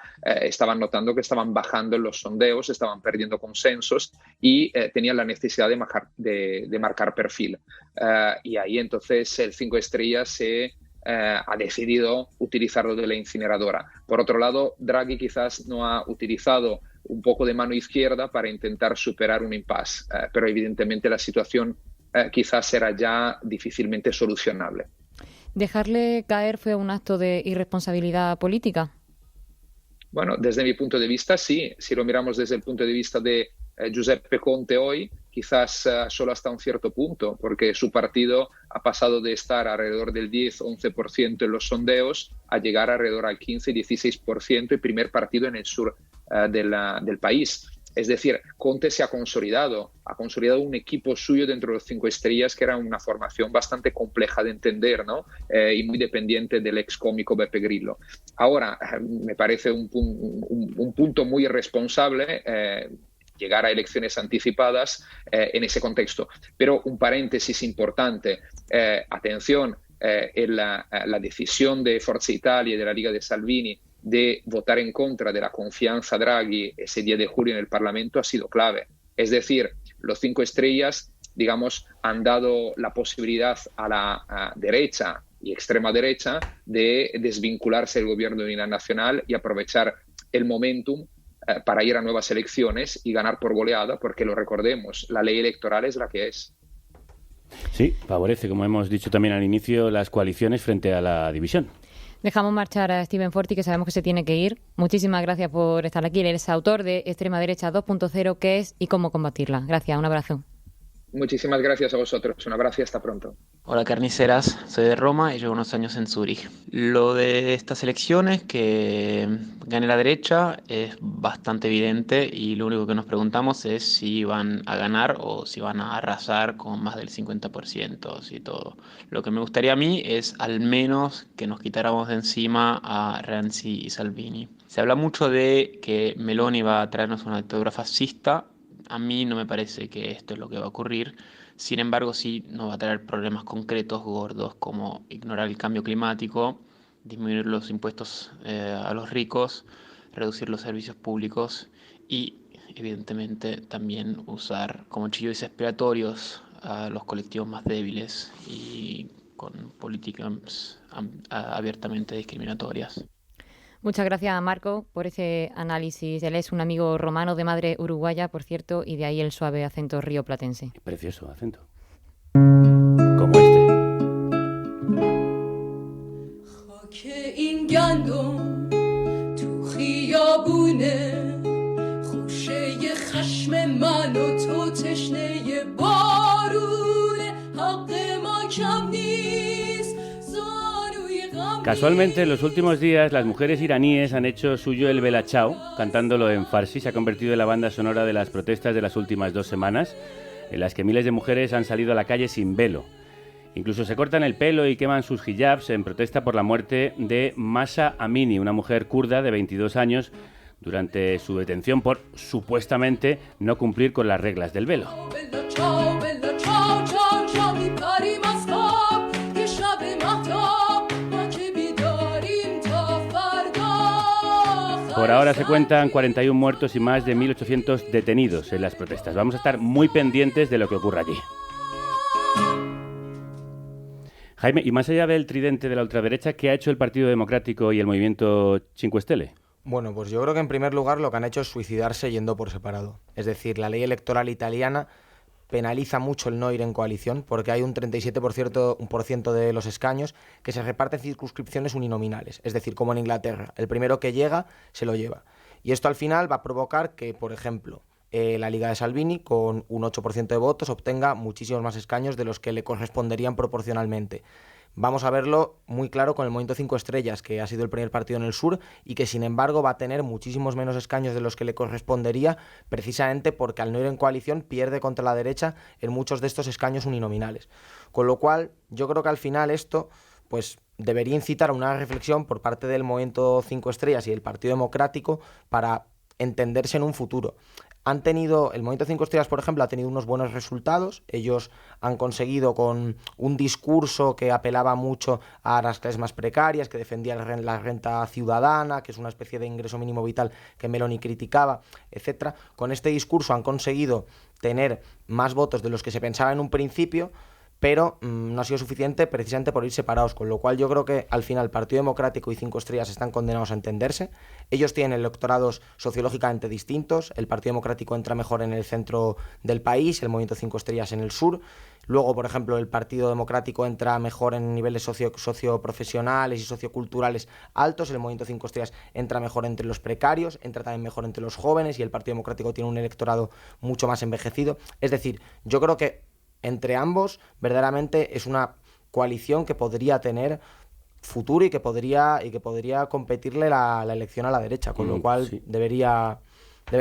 estaban notando que estaban bajando en los sondeos, estaban perdiendo consensos y tenían la necesidad de marcar perfil. Y ahí entonces el 5 Estrellas ha decidido utilizarlo de la incineradora. Por otro lado, Draghi quizás no ha utilizado un poco de mano izquierda para intentar superar un impasse, pero evidentemente la situación quizás será ya difícilmente solucionable. ¿Dejarle caer fue un acto de irresponsabilidad política? Bueno, desde mi punto de vista sí. Si lo miramos desde el punto de vista de Giuseppe Conte hoy, quizás solo hasta un cierto punto, porque su partido ha pasado de estar alrededor del 10-11% en los sondeos a llegar alrededor al 15-16%, el primer partido en el sur del país. Es decir, Conte se ha consolidado un equipo suyo dentro de los 5 Estrellas que era una formación bastante compleja de entender, ¿no? Y muy dependiente del ex cómico Beppe Grillo. Ahora, me parece un punto muy irresponsable llegar a elecciones anticipadas en ese contexto. Pero un paréntesis importante, atención, la decisión de Forza Italia y de la Liga de Salvini de votar en contra de la confianza Draghi ese 10 de julio en el Parlamento ha sido clave. Es decir, los 5 estrellas, digamos, han dado la posibilidad a la derecha y extrema derecha de desvincularse del gobierno de unidad nacional y aprovechar el momentum para ir a nuevas elecciones y ganar por goleada, porque lo recordemos, la ley electoral es la que es. Sí, favorece, como hemos dicho también al inicio, las coaliciones frente a la división. Dejamos marchar a Steven Forti, que sabemos que se tiene que ir. Muchísimas gracias por estar aquí. Él es autor de Extrema Derecha 2.0, ¿qué es y cómo combatirla? Gracias, un abrazo. Muchísimas gracias a vosotros. Un abrazo y hasta pronto. Hola carniceras, soy de Roma y llevo unos años en Zúrich. Lo de estas elecciones, que gane la derecha, es bastante evidente y lo único que nos preguntamos es si van a ganar o si van a arrasar con más del 50% y todo. Lo que me gustaría a mí es al menos que nos quitáramos de encima a Renzi y Salvini. Se habla mucho de que Meloni va a traernos una dictadura fascista. A mí no me parece que esto es lo que va a ocurrir. Sin embargo, sí nos va a traer problemas concretos, gordos, como ignorar el cambio climático, disminuir los impuestos a los ricos, reducir los servicios públicos y, evidentemente, también usar como chivos expiatorios a los colectivos más débiles y con políticas abiertamente discriminatorias. Muchas gracias, Marco, por ese análisis. Él es un amigo romano de madre uruguaya, por cierto, y de ahí el suave acento rioplatense. Precioso acento. Como este. Casualmente, en los últimos días, las mujeres iraníes han hecho suyo el Bella Ciao, cantándolo en farsi. Se ha convertido en la banda sonora de las protestas de las últimas 2 semanas, en las que miles de mujeres han salido a la calle sin velo. Incluso se cortan el pelo y queman sus hijabs en protesta por la muerte de Mahsa Amini, una mujer kurda de 22 años, durante su detención por, supuestamente, no cumplir con las reglas del velo. Por ahora se cuentan 41 muertos y más de 1.800 detenidos en las protestas. Vamos a estar muy pendientes de lo que ocurra allí. Jaime, y más allá del tridente de la ultraderecha, ¿qué ha hecho el Partido Democrático y el Movimiento 5 Stelle? Bueno, pues yo creo que en primer lugar lo que han hecho es suicidarse yendo por separado. Es decir, la ley electoral italiana penaliza mucho el no ir en coalición porque hay un 37% de los escaños que se reparten circunscripciones uninominales, es decir, como en Inglaterra, el primero que llega se lo lleva. Y esto al final va a provocar que, por ejemplo, la Liga de Salvini, con un 8% de votos, obtenga muchísimos más escaños de los que le corresponderían proporcionalmente. Vamos a verlo muy claro con el Movimiento 5 Estrellas, que ha sido el primer partido en el sur y que sin embargo va a tener muchísimos menos escaños de los que le correspondería, precisamente porque al no ir en coalición pierde contra la derecha en muchos de estos escaños uninominales. Con lo cual yo creo que al final esto pues debería incitar a una reflexión por parte del Movimiento 5 Estrellas y el Partido Democrático para entenderse en un futuro. El Movimiento 5 Estrellas, por ejemplo, ha tenido unos buenos resultados. Ellos han conseguido, con un discurso que apelaba mucho a las clases más precarias, que defendía la renta ciudadana, que es una especie de ingreso mínimo vital que Meloni criticaba, etcétera. Con este discurso han conseguido tener más votos de los que se pensaba en un principio, pero no ha sido suficiente precisamente por ir separados, con lo cual yo creo que al final Partido Democrático y 5 Estrellas están condenados a entenderse. Ellos tienen electorados sociológicamente distintos, el Partido Democrático entra mejor en el centro del país, el Movimiento 5 Estrellas en el sur. Luego, por ejemplo, el Partido Democrático entra mejor en niveles socioprofesionales y socioculturales altos, el Movimiento 5 Estrellas entra mejor entre los precarios, entra también mejor entre los jóvenes y el Partido Democrático tiene un electorado mucho más envejecido. Es decir, yo creo que entre ambos verdaderamente es una coalición que podría tener futuro y que podría competirle la elección a la derecha, con lo cual sí, debería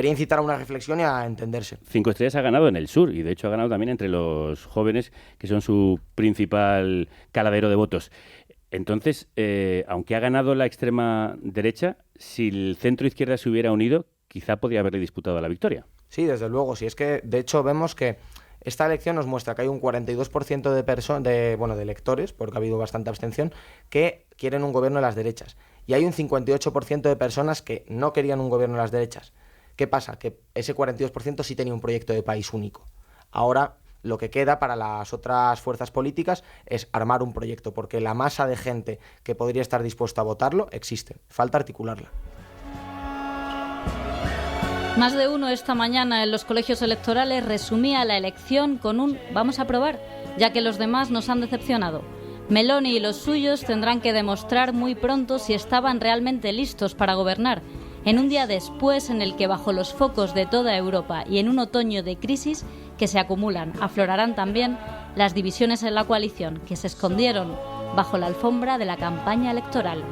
incitar a una reflexión y a entenderse. 5 Estrellas ha ganado en el sur y de hecho ha ganado también entre los jóvenes, que son su principal caladero de votos. Entonces, aunque ha ganado la extrema derecha, si el centro izquierda se hubiera unido, quizá podría haberle disputado la victoria. Sí, desde luego. Si es que, de hecho, vemos que Esta elección nos muestra que hay un 42% de electores, porque ha habido bastante abstención, que quieren un gobierno de las derechas. Y hay un 58% de personas que no querían un gobierno de las derechas. ¿Qué pasa? Que ese 42% sí tenía un proyecto de país único. Ahora lo que queda para las otras fuerzas políticas es armar un proyecto, porque la masa de gente que podría estar dispuesta a votarlo existe. Falta articularla. Más de uno esta mañana en los colegios electorales resumía la elección con un "vamos a probar", ya que los demás nos han decepcionado. Meloni y los suyos tendrán que demostrar muy pronto si estaban realmente listos para gobernar, en un día después en el que bajo los focos de toda Europa y en un otoño de crisis que se acumulan, aflorarán también las divisiones en la coalición que se escondieron bajo la alfombra de la campaña electoral.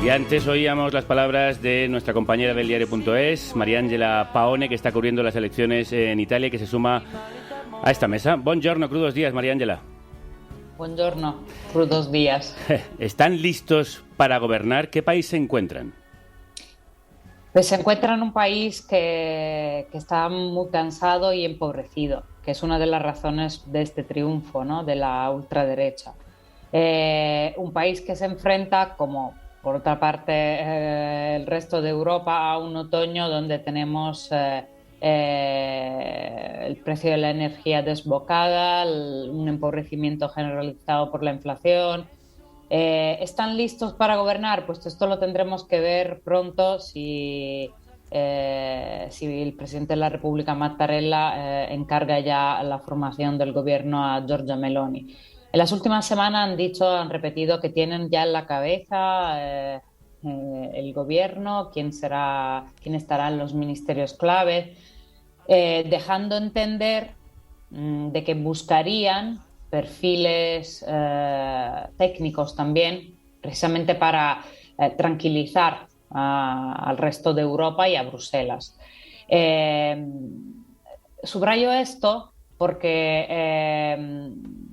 Y antes oíamos las palabras de nuestra compañera del diario.es, Mariangela Paone, que está cubriendo las elecciones en Italia y que se suma a esta mesa. Buongiorno, crudos días, Mariangela. Buongiorno, crudos días. ¿Están listos para gobernar? ¿Qué país se encuentran? Pues se encuentran en un país que está muy cansado y empobrecido, que es una de las razones de este triunfo, ¿no?, de la ultraderecha. Un país que se enfrenta, como por otra parte el resto de Europa, a un otoño donde tenemos el precio de la energía desbocada, un empobrecimiento generalizado por la inflación. ¿Están listos para gobernar? Pues esto lo tendremos que ver pronto si el presidente de la República, Mattarella, encarga ya la formación del gobierno a Giorgia Meloni. En las últimas semanas han repetido que tienen ya en la cabeza el gobierno, quién estará en los ministerios clave, dejando entender de que buscarían perfiles técnicos también, precisamente para tranquilizar al resto de Europa y a Bruselas. Subrayo esto porque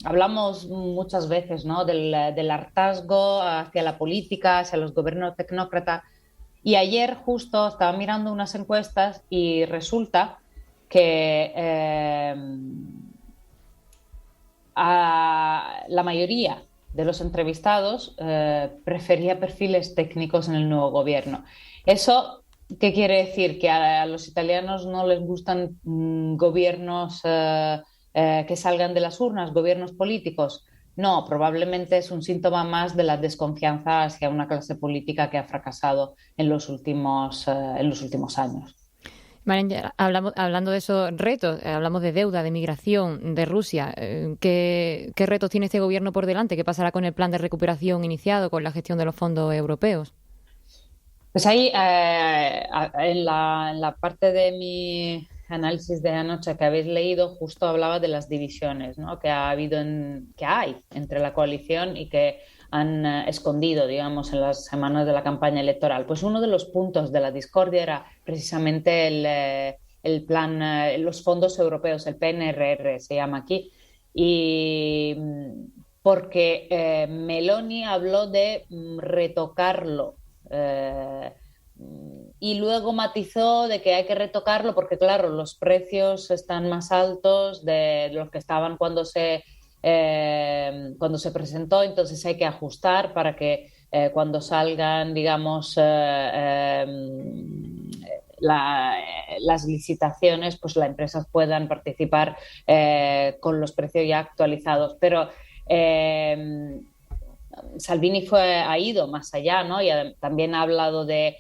hablamos muchas veces, ¿no?, del hartazgo hacia la política, hacia los gobiernos tecnócratas, y ayer justo estaba mirando unas encuestas y resulta que la mayoría de los entrevistados prefería perfiles técnicos en el nuevo gobierno. Eso, ¿qué quiere decir? ¿Que a los italianos no les gustan gobiernos que salgan de las urnas, gobiernos políticos? No, probablemente es un síntoma más de la desconfianza hacia una clase política que ha fracasado en los últimos años. Mariangela, hablando de esos retos, hablamos de deuda, de migración, de Rusia. ¿Qué retos tiene este gobierno por delante? ¿Qué pasará con el plan de recuperación iniciado, con la gestión de los fondos europeos? Pues ahí, en la parte de mi análisis de anoche que habéis leído, justo hablaba de las divisiones, ¿no?, que hay entre la coalición y que han escondido, digamos, en las semanas de la campaña electoral. Pues uno de los puntos de la discordia era precisamente el plan, los fondos europeos, el PNRR se llama aquí, y porque Meloni habló de retocarlo, y luego matizó de que hay que retocarlo porque, claro, los precios están más altos de los que estaban cuando se presentó, entonces hay que ajustar para que cuando salgan, digamos, las licitaciones, pues las empresas puedan participar con los precios ya actualizados. Pero Salvini ha ido más allá, ¿no? Y también ha hablado de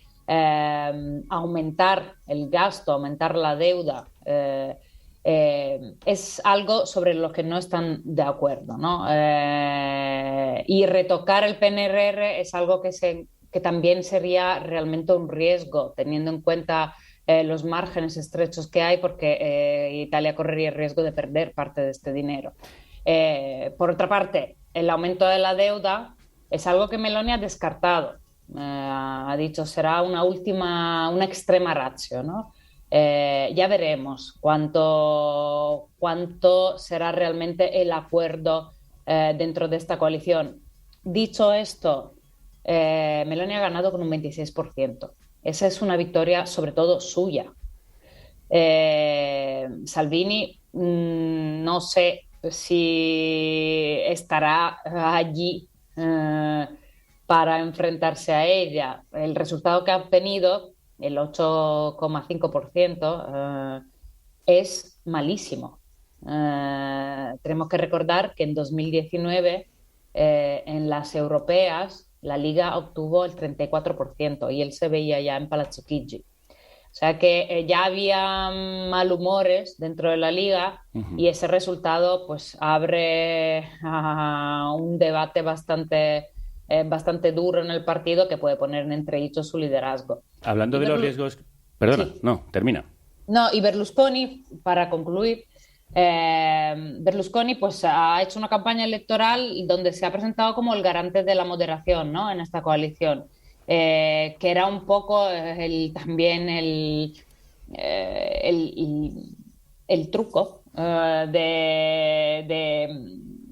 aumentar el gasto, aumentar la deuda. Es algo sobre lo que no están de acuerdo, ¿no? Y retocar el PNRR es algo que también sería realmente un riesgo, teniendo en cuenta los márgenes estrechos que hay, porque Italia correría el riesgo de perder parte de este dinero. Por otra parte, el aumento de la deuda es algo que Meloni ha descartado. Ha dicho será una extrema ratio, ¿no? Ya veremos cuánto será realmente el acuerdo dentro de esta coalición. Dicho esto, Meloni ha ganado con un 26%. Esa es una victoria sobre todo suya. Salvini no sé si estará allí para enfrentarse a ella. El resultado que ha obtenido, el 8,5%, es malísimo. Tenemos que recordar que en 2019, en las europeas, la Liga obtuvo el 34% y él se veía ya en Palazzo Chigi. O sea que ya había malhumores dentro de la Liga y ese resultado pues abre a un debate bastante duro en el partido que puede poner en entredicho su liderazgo. Hablando de los riesgos... Perdona, sí. No, termina. No, y Berlusconi, para concluir, Berlusconi pues ha hecho una campaña electoral donde se ha presentado como el garante de la moderación, ¿no?, en esta coalición. Que era un poco también el truco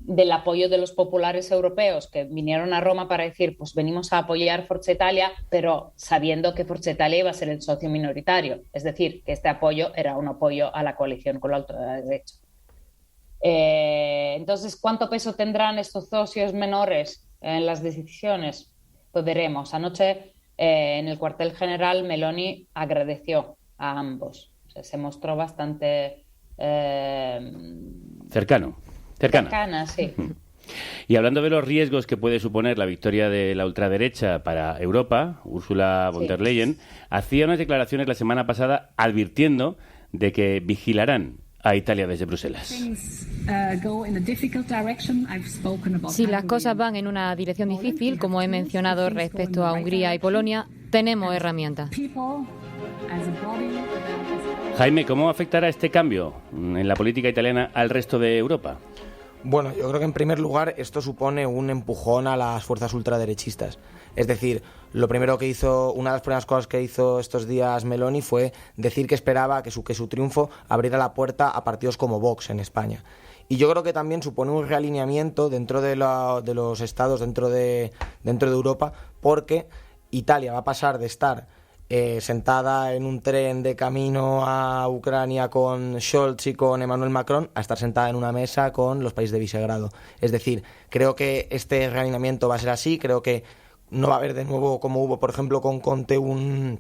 del apoyo de los populares europeos que vinieron a Roma para decir, pues venimos a apoyar Forza Italia, pero sabiendo que Forza Italia iba a ser el socio minoritario. Es decir, que este apoyo era un apoyo a la coalición con la ultraderecha. Entonces, ¿cuánto peso tendrán estos socios menores en las decisiones? Pues veremos. Anoche en el cuartel general Meloni agradeció a ambos. O sea, se mostró bastante cercana, sí. Y hablando de los riesgos que puede suponer la victoria de la ultraderecha para Europa, Ursula von der Leyen hacía unas declaraciones la semana pasada advirtiendo de que vigilarán a Italia desde Bruselas. Si las cosas van en una dirección difícil, como he mencionado respecto a Hungría y Polonia, tenemos herramientas. Jaime, ¿cómo afectará este cambio en la política italiana al resto de Europa? Bueno, yo creo que en primer lugar esto supone un empujón a las fuerzas ultraderechistas. Es decir, lo primero que hizo, una de las primeras cosas que hizo estos días Meloni fue decir que esperaba que su triunfo abriera la puerta a partidos como Vox en España. Y yo creo que también supone un realineamiento dentro de los estados, dentro de Europa, porque Italia va a pasar de estar sentada en un tren de camino a Ucrania con Scholz y con Emmanuel Macron a estar sentada en una mesa con los países de Visegrado. Es decir, creo que este realineamiento va a ser así, creo que no va a haber de nuevo, como hubo por ejemplo con Conte, un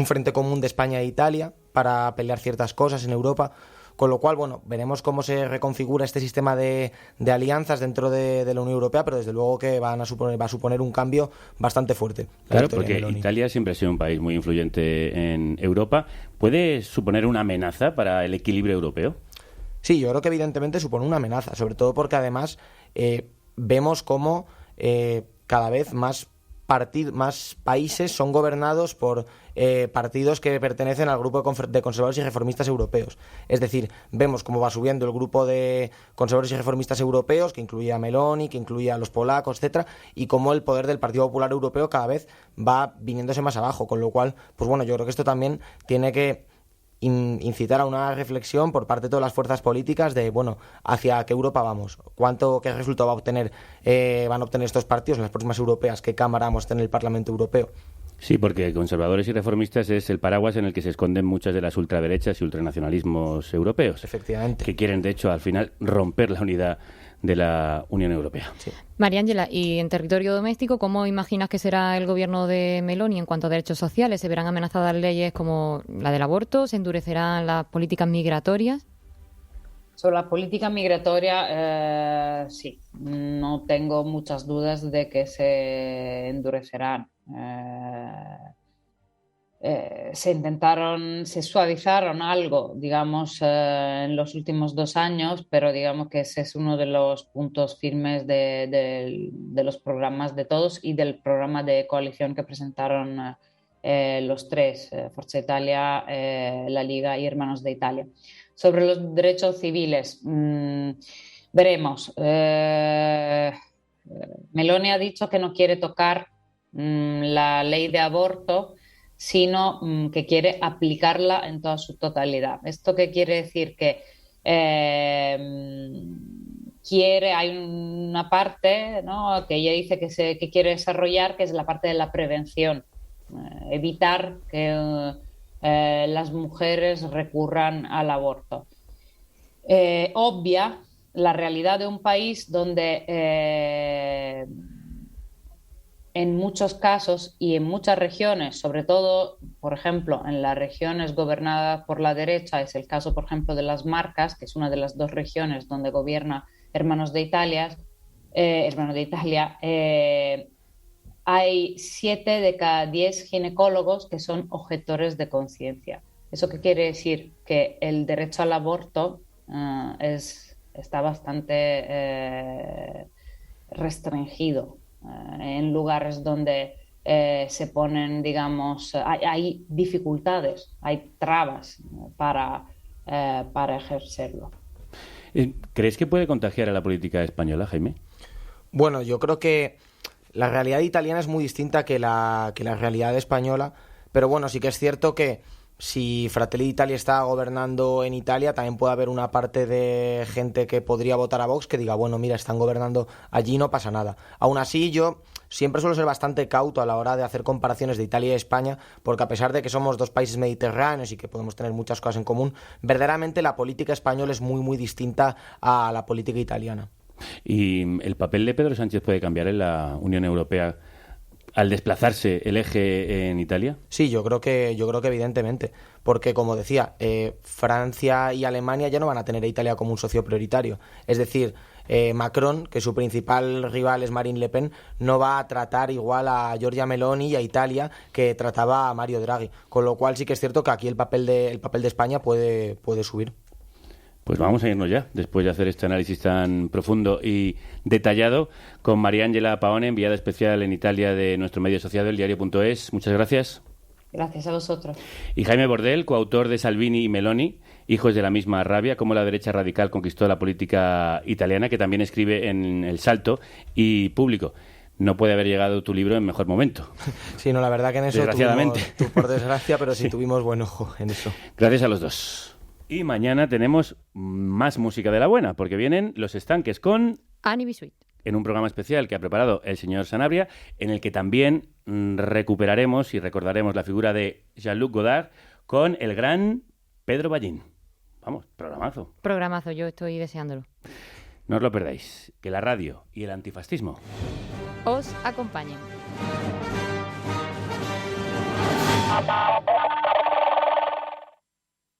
frente común de España e Italia para pelear ciertas cosas en Europa. Con lo cual, bueno, veremos cómo se reconfigura este sistema de alianzas dentro de la Unión Europea, pero desde luego que va a suponer un cambio bastante fuerte. Claro, porque Italia siempre ha sido un país muy influyente en Europa. ¿Puede suponer una amenaza para el equilibrio europeo? Sí, yo creo que evidentemente supone una amenaza, sobre todo porque además vemos cómo cada vez más países son gobernados por partidos que pertenecen al grupo de conservadores y reformistas europeos. Es decir, vemos cómo va subiendo el grupo de conservadores y reformistas europeos, que incluía a Meloni, que incluía a los polacos, etcétera, y cómo el poder del Partido Popular Europeo cada vez va viniéndose más abajo, con lo cual, pues bueno, yo creo que esto también tiene que incitar a una reflexión por parte de todas las fuerzas políticas de, bueno, hacia qué Europa vamos, qué resultado van a obtener estos partidos en las próximas europeas, qué cámara vamos a tener en el Parlamento Europeo. Sí, porque conservadores y reformistas es el paraguas en el que se esconden muchas de las ultraderechas y ultranacionalismos europeos. Efectivamente. Que quieren, de hecho, al final romper la unidad de la Unión Europea. Sí. María Ángela, y en territorio doméstico, ¿cómo imaginas que será el gobierno de Meloni en cuanto a derechos sociales? ¿Se verán amenazadas leyes como la del aborto? ¿Se endurecerán las políticas migratorias? Sobre la política migratoria, sí, no tengo muchas dudas de que se endurecerán. Se suavizaron algo, digamos, en los últimos 2 años, pero digamos que ese es uno de los puntos firmes de los programas de todos y del programa de coalición que presentaron los tres, Forza Italia, la Liga y Hermanos de Italia. Sobre los derechos civiles, veremos. Meloni ha dicho que no quiere tocar la ley de aborto, sino que quiere aplicarla en toda su totalidad. ¿Esto qué quiere decir? Que hay una parte, ¿no?, que ella dice que quiere desarrollar, que es la parte de la prevención, evitar que las mujeres recurran al aborto. Obvia la realidad de un país donde en muchos casos y en muchas regiones, sobre todo, por ejemplo, en las regiones gobernadas por la derecha, es el caso, por ejemplo, de las Marcas, que es una de las 2 regiones donde gobierna Hermanos de Italia, hay 7 de cada 10 ginecólogos que son objetores de conciencia. ¿Eso qué quiere decir? Que el derecho al aborto está bastante restringido en lugares donde se ponen, digamos, hay dificultades, hay trabas para ejercerlo. ¿Crees que puede contagiar a la política española, Jaime? Bueno, yo creo que la realidad italiana es muy distinta que la realidad española, pero bueno, sí que es cierto que si Fratelli d'Italia está gobernando en Italia, también puede haber una parte de gente que podría votar a Vox que diga, bueno, mira, están gobernando allí, no pasa nada. Aún así, yo siempre suelo ser bastante cauto a la hora de hacer comparaciones de Italia y España, porque a pesar de que somos 2 países mediterráneos y que podemos tener muchas cosas en común, verdaderamente la política española es muy, muy distinta a la política italiana. ¿Y el papel de Pedro Sánchez puede cambiar en la Unión Europea al desplazarse el eje en Italia? Sí, yo creo que evidentemente, porque como decía, Francia y Alemania ya no van a tener a Italia como un socio prioritario. Es decir, Macron, que su principal rival es Marine Le Pen, no va a tratar igual a Giorgia Meloni y a Italia que trataba a Mario Draghi, con lo cual sí que es cierto que aquí el papel de España puede subir. Pues vamos a irnos ya, después de hacer este análisis tan profundo y detallado, con María Ángela Paone, enviada especial en Italia de nuestro medio asociado, el diario.es. Muchas gracias. Gracias a vosotros. Y Jaime Bordel, coautor de Salvini y Meloni, hijos de la misma rabia, cómo la derecha radical conquistó la política italiana, que también escribe en El Salto y Público. No puede haber llegado tu libro en mejor momento. Sí, no, la verdad que en eso desgraciadamente. Tú por desgracia, pero sí tuvimos buen ojo en eso. Gracias a los dos. Y mañana tenemos más música de la buena, porque vienen Los Estanques con Annie Bisuit, en un programa especial que ha preparado el señor Sanabria, en el que también recuperaremos y recordaremos la figura de Jean-Luc Godard con el gran Pedro Ballín. Vamos, programazo. Programazo, yo estoy deseándolo. No os lo perdáis, que la radio y el antifascismo os acompañen.